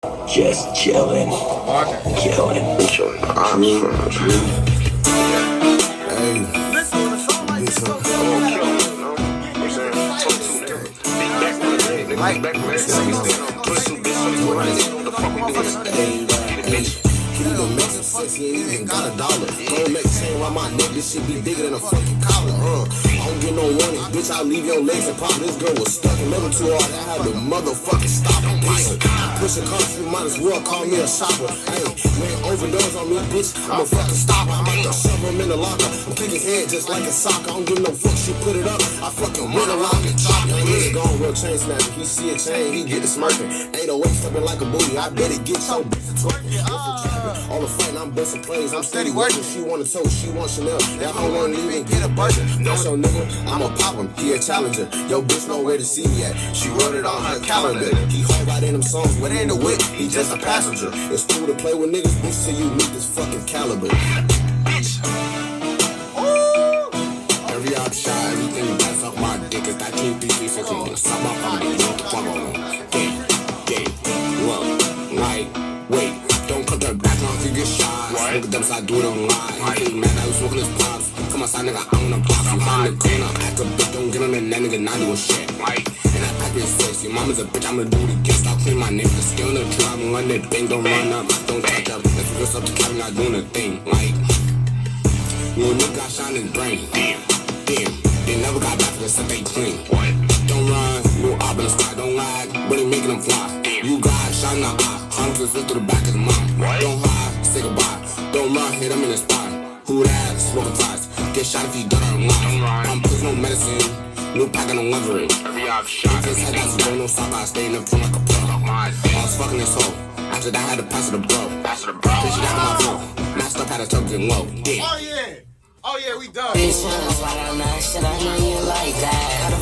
Just chillin'. Chillin'. He ain't got $1. Don't make sense why my neck, this shit be bigger than a fucking collar. I don't get no warning, bitch. I'll leave your legs and pop. This girl was stuck in level too hard. I had to motherfucking stop her. Pushing cars, you might as well call me a shopper. Hey, man, overdose on me, bitch. I'm a fucking stopper. I'm about to shove him in the locker. I'm kicking his head just like a soccer. I don't give no fuck. She put it up. I fucking run around and drop it. Nigga gone real chain snatcher. He see a chain, he get it smirking. 808 stepping like a booty. I bet it get your bitch to twerking. All the fighting, I'm busting plays. I'm steady working. She want a toe, she want Chanel. That hoe wanna leave and get a burger. That's your nigga, I'ma pop him. He a challenger. Yo bitch know where to see me at. She wrote it on her calendar. He hard right in them songs, but ain't a whip. He just a passenger. It's cool to play with niggas, bitch, till you meet this fucking caliber. Bitch. Every up shot, everything that's off my dick is that King PC for something. Suck my phone, you know the fuck on. Game, look, like, wait. Don't come to the back on you get shot. Look at them side, do it online. I ain't mad, I was smoking his pops. Come outside, nigga, I wanna pop. I'm on the corner, act a bitch, don't get on that nigga, not doing shit. And I pack his face, your mama's a bitch, I'ma do it again. Stop cleaning my name, the skill in the tree, I'm run that thing, don't run up, don't touch up. If you just up to cabin, not doing a thing. Like, little nigga got shot in his brain. Damn, they never got back for the set they clean. Don't run, no op in the sky, don't lag, really making them fly. You got shot in the eye. I'm just to the back of the mouth. Don't hide, say goodbye. Don't run, hit him in the spot. Who that? Smoking flies. Get shot if you done or not. I'm pushing no medicine. New pack and I'm levering. Every off shot. Just had that to no stop. I stay in the front like a pro. I was fucking this hoe. After that, I had to pass it to bro. Bitch, you got my phone. Masked up, had a tuck getting low. Damn. Oh yeah, we done. Bitch, I know you like that.